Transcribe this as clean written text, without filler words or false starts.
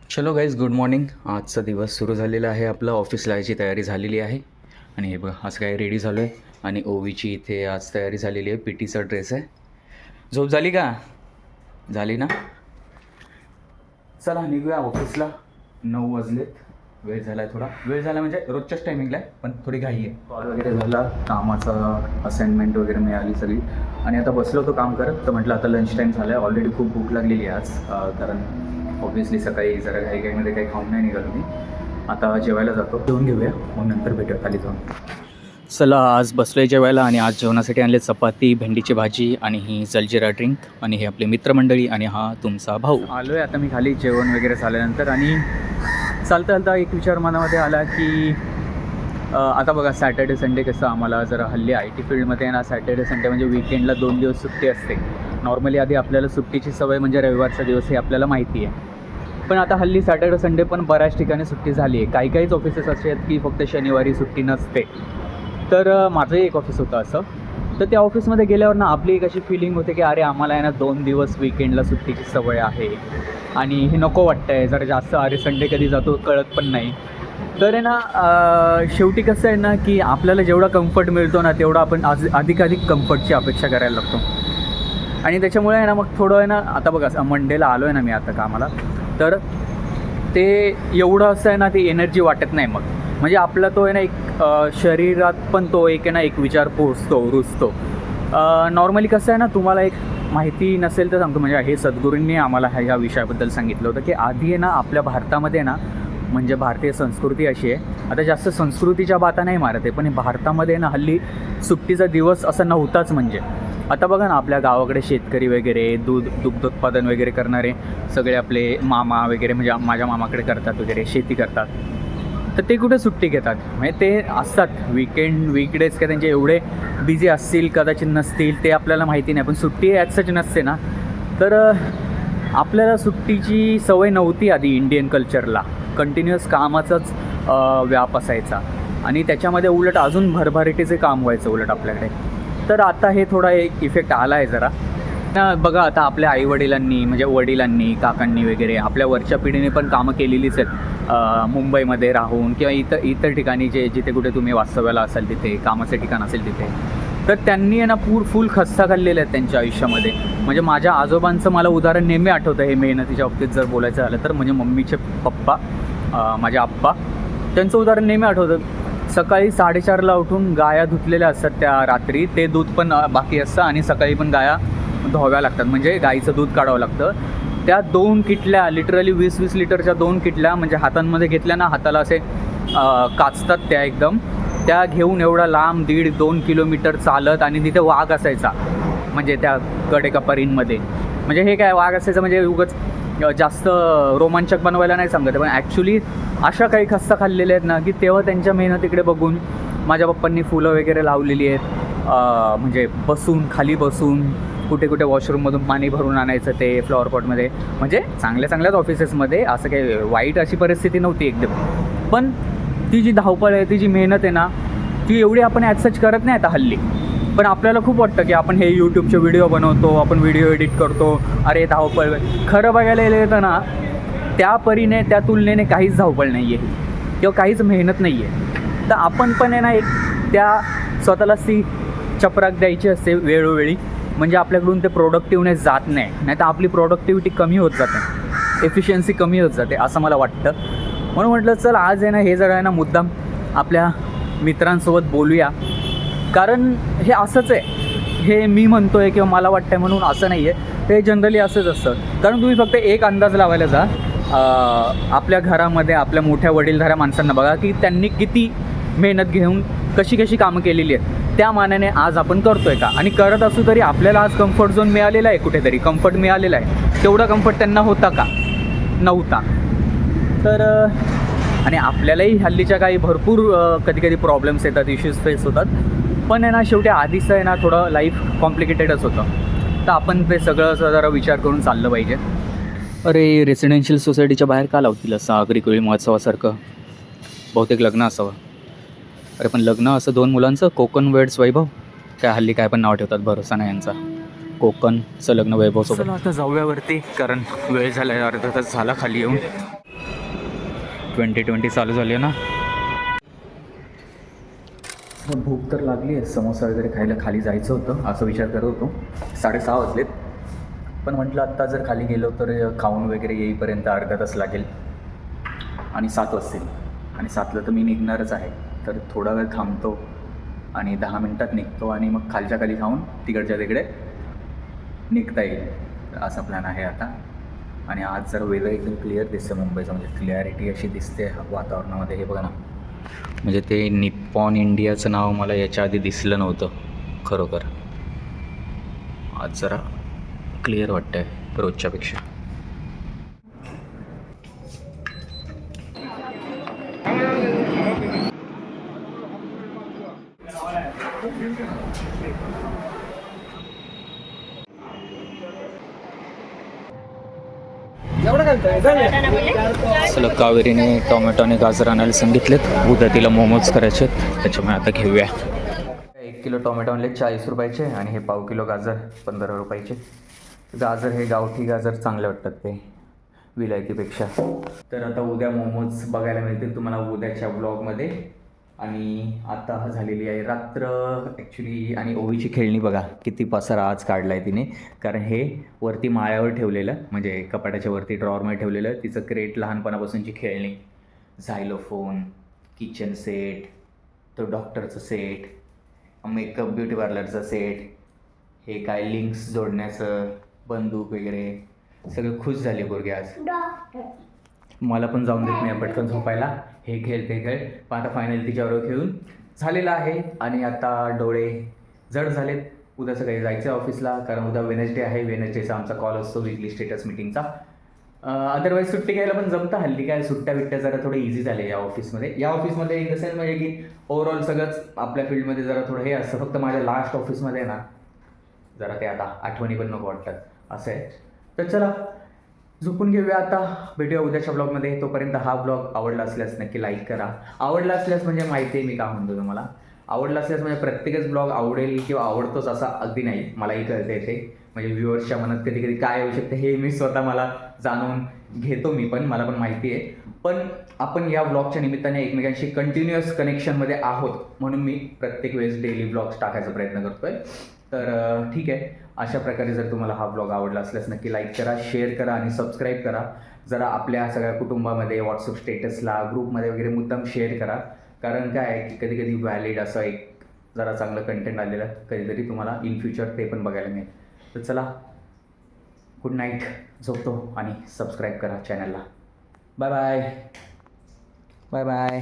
चलो guys, good morning. आजचा दिवस सुरू झालेला आहे. आपलं ऑफिसला यायची तयारी झालेली आहे. आणि हे बघा, आज काय रेडी झालो आहे. आणि ओवीची इथे आज तयारी झालेली आहे. पीटीचा ड्रेस आहे. झोप झाली का? झाली ना? चला निघूया ऑफिसला. 9 वाजलेत. वेळ झाला आहे, थोडा वेळ झाला म्हणजे रोजच्याच टायमिंगला आहे, पण थोडी घाई आहे. कॉल वगैरे झाला, कामाचा असाइनमेंट वगैरे मिळाली सगळी. आणि आता बसलो होतो काम करत, तर म्हटलं आता लंच टाईम झाला आहे. ऑलरेडी खूप भूक लागलेली आहे आज, कारण ऑब्व्हियसली सकाळी जरा घाईमध्ये काही खाऊन नाही निघालो मी. आता जेवायला जातो, जेवून घेऊया, मग नंतर भेटूया खाली जाऊन. चला, आज बसलो आहे जेवायला. आणि आज जेवणासाठी आणले चपाती, भेंडीची भाजी आणि ही जलजिरा ड्रिंक. आणि हे आपले मित्रमंडळी आणि हा तुमचा भाऊ. आलो आहे आता मी खाली जेवण वगैरे झाल्यानंतर. आणि चालता चालता एक विचार मनामध्ये आला की आता बघा, सॅटर्डे संडे कसं आम्हाला जरा हल्ली आय टी फील्डमध्ये आहे ना, सॅटर्डे संडे म्हणजे वीकेंडला 2 दिवस सुट्टी असते. नॉर्मली आधी आपल्याला सुट्टीची सवय म्हणजे रविवारचा दिवस हे आपल्याला माहिती आहे. पण आता हल्ली सॅटर्डे संडे पण बऱ्याच ठिकाणी सुट्टी झाली आहे. काहीच ऑफिसेस असे आहेत की फक्त शनिवारी सुट्टी नसते. तर माझंही एक ऑफिस होतं असं. तर त्या ऑफिसमध्ये गेल्यावर ना आपली एक अशी फिलिंग होते की अरे, आम्हाला आहे ना 2 दिवस वीकेंडला सुट्टीची सवय आहे आणि हे नको वाटतं आहे जरा जास्त. अरे, संडे कधी जातो कळत पण नाही. तर आहे ना, शेवटी कसं आहे ना की आपल्याला जेवढा कम्फर्ट मिळतो ना तेवढा आपण अधिकाधिक कम्फर्टची अपेक्षा करायला लागतो. आणि त्याच्यामुळे आहे ना मग थोडं आहे ना, आता बघा मंडेला आलो आहे ना मी आता कामाला, तर ते एवढं असं आहे ना, ती एनर्जी वाटत नाही मग. म्हणजे आपला तो आहे ना एक शरीरात पण तो एक आहे ना एक विचार पोचतो, रुजतो. नॉर्मली कसं आहे ना, तुम्हाला एक माहिती नसेल तर सांगतो. म्हणजे हे सद्गुरूंनी आम्हाला ह्या विषयाबद्दल सांगितलं होतं की आधी आहे ना आपल्या भारतामध्ये ना, म्हणजे भारतीय संस्कृती अशी आहे. आता जास्त संस्कृतीच्या बाता नाही मारत आहे, पण भारतामध्ये ना हल्ली सुट्टीचा दिवस असा नव्हताच. म्हणजे आता बघा ना, आपल्या गावाकडे शेतकरी वगैरे, दुग्धोत्पादन वगैरे करणारे सगळे आपले मामा वगैरे, म्हणजे माझ्या मामाकडे करतात वगैरे, शेती करतात. तर ते कुठे सुट्टी घेतात? म्हणजे ते असतात वीकडेज का त्यांचे एवढे बिझी असतील, कदाचित नसतील, ते आपल्याला माहिती नाही. पण सुट्टी ॲज सच नसते ना. तर आपल्याला सुट्टीची सवय नव्हती आधी इंडियन कल्चरला. कंटिन्युअस कामाचाच व्याप असायचा आणि त्याच्यामध्ये उलट अजून भरभराटीचे काम व्हायचं उलट आपल्याकडे. तर आता हे थोडा एक इफेक्ट आला आहे जरा. बघा, आता आपल्या आईवडिलांनी, म्हणजे वडिलांनी, काकांनी वगैरे आपल्या वरच्या पिढीने पण कामं केलेलीच आहेत. मुंबईमध्ये राहून किंवा इतर ठिकाणी जिथे कुठे तुम्ही वास्तव्याला असाल तिथे, कामाचं ठिकाण असेल तिथे. तर त्यांनी आहे ना फुल खस्ता खाल्लेले आहेत त्यांच्या आयुष्यामध्ये. म्हणजे माझ्या आजोबांचं मला उदाहरण नेहमी आठवतं हे मेहनतीच्या बाबतीत जर बोलायचं झालं तर. म्हणजे मम्मीचे पप्पा, माझे आप्पा, त्यांचं उदाहरण नेहमी आठवतं. सकाळी 4:30ला उठून गाया धुतलेल्या असतात त्या रात्री. ते दूध पण बाकी असतं आणि सकाळी पण गाया धुवाव्या लागतात. म्हणजे गाईचं दूध काढावं लागतं. त्या 2 किटल्या, लिटरली 20-20 लिटरच्या 2 किटल्या म्हणजे हातांमध्ये घेतल्या ना, हाताला असे काचतात त्या एकदम. त्या घेऊन एवढा लांब 1.5-2 किलोमीटर चालत. आणि तिथे वाघ असायचा म्हणजे त्या कडेकपारींमध्ये. म्हणजे हे काय वाघ असायचं म्हणजे उगाच जास्त रोमांचक बनवायला नाही सांगत, पण ॲक्च्युली अशा काही खस्ता खाल्लेल्या आहेत ना की तेव्हा त्यांच्या मेहनतीकडे बघून माझ्या पप्पांनी फुलं वगैरे लावलेली आहेत. म्हणजे खाली बसून कुठे वॉशरूममधून पाणी भरून आणायचं ते फ्लॉवर पॉटमध्ये. म्हणजे चांगल्याच ऑफिसेसमध्ये असं काही वाईट अशी परिस्थिती नव्हती एकदम. पण ती जी धावपळ आहे, ती जी मेहनत आहे ना, ती एवढी आपण ॲज सच करत नाही आता हल्ली. पण आपल्याला खूप वाटतं की आपण हे यूट्यूबचे व्हिडिओ बनवतो, आपण व्हिडिओ एडिट करतो, अरे धावपळ. खरं बघायला गेलं ना, त्या परीने, त्या तुलनेने काहीच धावपळ नाही आहे किंवा काहीच मेहनत नाही आहे. तर आपण पण आहे ना एक त्या स्वतःलाच ती चपराक द्यायची असते वेळोवेळी. म्हणजे आपल्याकडून ते प्रोडक्टिव्हनेस जात नाही तर आपली प्रोडक्टिव्हिटी कमी होत जाते, एफिशियन्सी कमी होत जाते असं मला वाटतं. म्हणून म्हटलं चल आज आहे ना हे जरा आहे ना मुद्दाम आपल्या मित्रांसोबत बोलूया. कारण हे असंच आहे, हे मी म्हणतो आहे किंवा मला वाटतं आहे म्हणून असं नाही आहे. हे जनरली असंच असतं. कारण तुम्ही फक्त एक अंदाज लावायला जा. आपल्या घरामध्ये आपल्या मोठ्या वडीलधाऱ्या माणसांना बघा की त्यांनी किती मेहनत घेऊन कशी कामं केलेली आहेत. त्या मानाने आज आपण करतो आहे का? आणि करत असू तरी आपल्याला आज कम्फर्ट झोन मिळालेला आहे, कुठेतरी कम्फर्ट मिळालेला आहे. तेवढा कम्फर्ट त्यांना होता का? नव्हता. तर आणि आपल्यालाही हल्लीच्या काही भरपूर कधी प्रॉब्लेम्स येतात, इश्यूज फेस होतात. पण आहे ना शेवटी आधीचं आहे ना थोडं लाईफ कॉम्प्लिकेटेडच होतं. तर आपण ते सगळं जरा विचार करून चाललं पाहिजे. अरे, रेसिडेन्शियल सोसायटीच्या बाहेर का लावतील असं आगरी महोत्सवासारखं? बहुतेक लग्न असावं. अरे पण लग्न असं 2 मुलांचं, कोकण वेड्स वैभव, काय हल्ली काय पण नाव ठेवतात, भरोसा नाही यांचा. कोकणचं लग्न वैभवसोबत. चला आता जाऊयावरती, कारण वेळ झाला आहे, अर्धा तास झाला खाली येऊन. 2020 चालू झाली आहे ना. भूक तर लागली आहे. समोसा वगैरे खायला खाली जायचं होतं असं विचार करत होतो. 6:30 वाजलेत. पण म्हटलं आत्ता जर खाली गेलो तर खाऊन वगैरे येईपर्यंत अर्धा तास लागेल आणि 7 वाजतील. आणि 7ला तर मी निघणारच आहे. तर थोडा वेळ थांबतो आणि 10 मिनटात निघतो आणि मग खालच्या खाली खाऊन तिकडच्या तिकडे निघता येईल असा प्लॅन आहे आता. आणि आज जर वेदर एकदम क्लिअर दिसतं मुंबईचं, म्हणजे क्लिअरिटी अशी दिसते वातावरणामध्ये. हे बघा ना, म्हणजे ते निप्पॉन इंडियाचं नाव मला याच्या आधी दिसलं नव्हतं खरोखर. आज जरा क्लिअर वाटतं आहे रोजच्यापेक्षा. चला, कावेरीने टोमॅटो आणि गाजर आणायला सांगितलेत. उद्या तिला मोमोज करायचे आहेत, त्याच्यामुळे आता घेऊया. 1 किलो टोमॅटो आणले 40 रुपयाचे आणि हे पाव किलो गाजर 15 रुपयाचे. गाजर हे गावठी गाजर चांगले वाटतात ते विलायतीपेक्षा. तर आता उद्या मोमोज बघायला मिळतील तुम्हाला उद्याच्या ब्लॉगमध्ये. आणि आता झालेली आहे रात्र ॲक्च्युली. आणि ओवीची खेळणी बघा किती पसारा आज काढला आहे तिने. कारण हे वरती माळ्यावर ठेवलेलं, म्हणजे कपाटाच्या वरती ड्रॉवरमध्ये ठेवलेलं तिचं क्रेट, लहानपणापासूनची खेळणी, झायलोफोन, किचन सेट, तो डॉक्टरचं सेट, मेकअप ब्युटी पार्लरचा सेट, हे काय लिंक्स जोडण्याचं बंदूक वगैरे, सगळं खुश झाली पोरगी आज. मला पण जाऊन देत नाही पटकन झोपायला. हे खेळ ते खेळ. पण आता फायनली तिच्याबरोबर खेळून झालेलं आहे. आणि आता डोळे जड झालेत. उद्या सकाळी जायचं आहे ऑफिसला, कारण उद्या वेनसडे आहे. वेनसडेचा आमचा कॉल असतो विकली स्टेटस मीटिंगचा. अदरवाईज सुट्टी घ्यायला पण जमतं. हल्ली काय सुट्ट्या बिट्ट्या जरा थोडं इझी झाले या ऑफिसमध्ये. या ऑफिसमध्ये इन द सेन्स म्हणजे की ओव्हरऑल सगळंच आपल्या फील्डमध्ये जरा थोडं हे असतं. फक्त माझ्या लास्ट ऑफिसमध्ये ना जरा ते आता आठवणी पण नको वाटतात असं आहे. तर चला झोपून घेऊया आता. भेटूया उद्याच्या ब्लॉगमध्ये. तोपर्यंत हा ब्लॉग आवडला असल्यास नक्की लाईक करा. आवडला असल्यास म्हणजे माहिती आहे मी का म्हणतो तुम्हाला. आवडला असल्यास म्हणजे प्रत्येकच ब्लॉग आवडेल किंवा आवडतोच असा अगदी नाही, मलाही कळते येते. म्हणजे व्ह्युअर्सच्या मनात कधी कधी काय येऊ शकतं हे मी स्वतः मला जाणून घेतो. मी पण मला पण माहिती आहे. पण आपण या ब्लॉगच्या निमित्ताने एकमेकांशी कंटिन्युअस कनेक्शनमध्ये आहोत म्हणून मी प्रत्येक वेळेस डेली ब्लॉग्स टाकायचा प्रयत्न करतो आहे. तर ठीक आहे. अशा प्रकारे जर तुम्हाला हा ब्लॉग आवडला असल्यास नक्की लाईक करा, शेअर करा आणि सबस्क्राईब करा. जरा आपल्या सगळ्या कुटुंबामध्ये, व्हॉट्सअप स्टेटसला, ग्रुपमध्ये वगैरे मुद्दाम शेअर करा. कारण काय आहे की कधी कधी व्हॅलिड असं एक जरा चांगलं कंटेंट आलेलं कधीतरी तुम्हाला इन फ्युचर ते पण बघायला मिळेल. तर चला, गुड नाईट. झोपतो आणि सबस्क्राईब करा चॅनलला. Bye bye. Bye bye.